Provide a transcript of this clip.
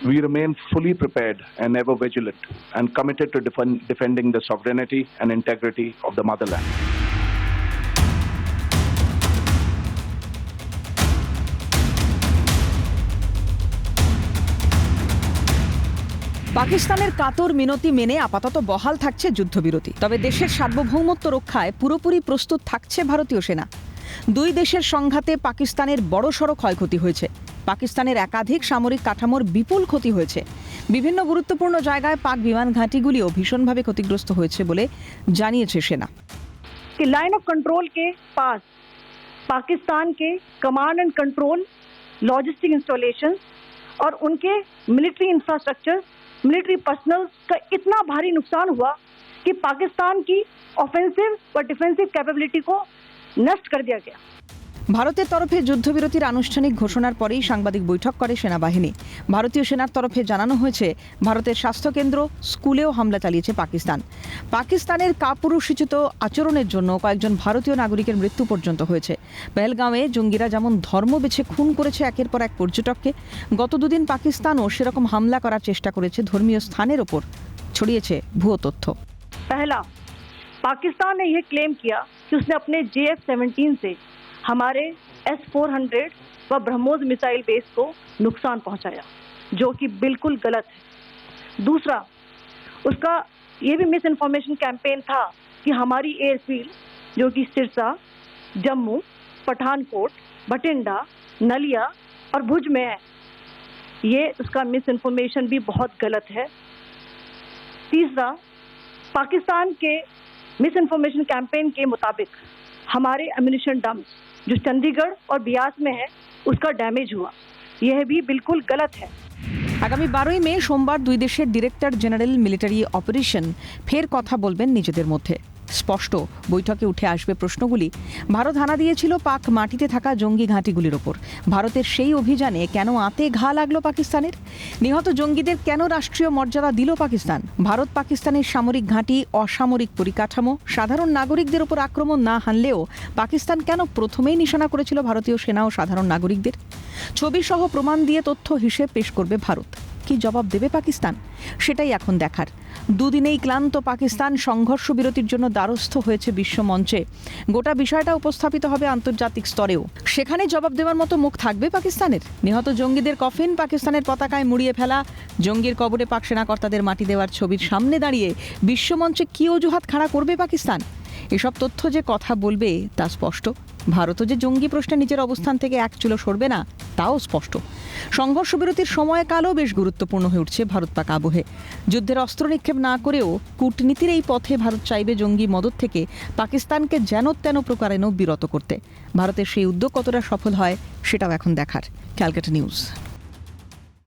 We remain fully prepared and ever vigilant and committed to defending the sovereignty and integrity of the motherland. পাকিস্তানের কাতর মিনতি মেনে আপাতত বহাল থাকছে যুদ্ধবিরতি। তবে দেশের সার্বভৌমত্ব রক্ষায় পুরোপুরি প্রস্তুত থাকছে ভারতীয় সেনা। দুই দেশের সংঘাতে পাকিস্তানের বড়সড় ক্ষয়ক্ষতি হয়েছে। পাকিস্তানের একাধিক সামরিক কাঠামোর বিপুল ক্ষতি হয়েছে। বিভিন্ন গুরুত্বপূর্ণ জায়গায় পাক বিমান ঘাঁটিগুলিও ভীষণভাবে ক্ষতিগ্রস্ত হয়েছে বলে জানিয়েছে সেনা। लाइन ऑफ कंट्रोल के पास पाकिस्तान के command and control logistic installation और उनके मिलिट्री इंफ्रास्ट्रक्चर मिलिट्री पर्सनल का इतना भारी नुकसान हुआ कि पाकिस्तान की ऑफेंसिव व डिफेंसिव कैपेबिलिटी को नष्ट कर दिया गया। ভারতের তরফে যুদ্ধবিরতির আনুষ্ঠানিক ঘোষণার পরেই সাংবাদিক বৈঠক করে সেনাবাহিনী। ভারতীয় সেনার তরফে জানানো হয়েছে, ভারতের স্বাস্থ্যকেন্দ্র, স্কুলেও হামলা চালিয়েছে পাকিস্তান। পাকিস্তানের কাপুরুষোচিত আচরণের জন্য কয়েকজন ভারতীয় নাগরিকের মৃত্যু পর্যন্ত হয়েছে। পেহেলগাঁওয়ে জঙ্গিরা যেমন ধর্ম বেছে খুন করেছে একের পর এক পর্যটককে, গত দুদিন পাকিস্তানও সেরকম হামলা করার চেষ্টা করেছে ধর্মীয় স্থানের ওপর। ছড়িয়েছে ভুয়ো তথ্য। पहला, पाकिस्तान ने यह क्लेम किया कि उसने अपने JF-17 से हमारे S-400 व ब्रह्मोस मिसाइल बेस को नुकसान पहुंचाया, जो कि बिल्कुल गलत है। दूसरा, उसका ये भी मिस इन्फॉर्मेशन कैंपेन था कि हमारी एयरफील्ड जो कि सिरसा, जम्मू, पठानकोट, भटिंडा, नलिया और भुज में है, ये उसका मिस इन्फॉर्मेशन भी बहुत गलत है। तीसरा, पाकिस्तान के मिस इन्फॉर्मेशन कैंपेन के मुताबिक हमारे एम्युनिशन डम्प जो चंडीगढ़ और बियास में है उसका डैमेज हुआ, यह भी बिल्कुल गलत है। আগামী 12ই মে সোমবার দুই দেশের ডিরেক্টর জেনারেল মিলিটারি অপারেশন ফের কথা বলবেন নিজেদের মধ্যে। স্পষ্ট বৈঠকে উঠে আসবে প্রশ্নগুলি, ভারত হানা দিয়েছিল পাক মাটিতে থাকা জঙ্গি ঘাঁটিগুলির ওপর। ভারতের সেই অভিযানে কেন আঁতে ঘা লাগলো পাকিস্তানের? নিহত জঙ্গিদের কেন রাষ্ট্রীয় মর্যাদা দিল পাকিস্তান? ভারত পাকিস্তানের সামরিক ঘাঁটি, অসামরিক পরিকাঠামো, সাধারণ নাগরিকদের ওপর আক্রমণ না হানলেও পাকিস্তান কেন প্রথমেই নিশানা করেছিল ভারতীয় সেনা ও সাধারণ নাগরিকদের? ছবি সহ প্রমাণ দিয়ে তথ্য হিসেব পেশ করবে ভারত। কি জবাব দেবে পাকিস্তান? সেটাই এখন দেখার। দুদিনেই ক্লান্ত পাকিস্তান সংঘর্ষ বিরতির জন্য দ্বারস্থ হয়েছে বিশ্বমঞ্চে। গোটা বিষয়টা উপস্থাপিত হবে আন্তর্জাতিক স্তরেও। সেখানে জবাব দেওয়ার মতো মুখ থাকবে পাকিস্তানের? নিহত জঙ্গিদের কফিন পাকিস্তানের পতাকায় মুড়িয়ে ফেলা, জঙ্গির কবরে পাক সেনাকর্তাদের মাটি দেওয়ার ছবির সামনে দাঁড়িয়ে বিশ্বমঞ্চে কি অজুহাত খাড়া করবে পাকিস্তান? এসব তথ্য যে কথা বলবে তা স্পষ্ট। ভারতও যে জঙ্গি প্রশ্নে নিজের অবস্থান থেকে এক চুলো সরবে না তাও স্পষ্ট। সংঘর্ষ বিরতির সময়কালও বেশ গুরুত্বপূর্ণ হয়ে উঠছে ভারত পাক আবহে। যুদ্ধের অস্ত্র নিক্ষেপ না করেও কূটনীতির এই পথে ভারত চাইবে জঙ্গি মদদ থেকে পাকিস্তানকে যেন তেন প্রকারেণ বিরত করতে। ভারতের সেই উদ্যোগ কতটা সফল হয় সেটাও এখন দেখার। ক্যালকাটা নিউজ।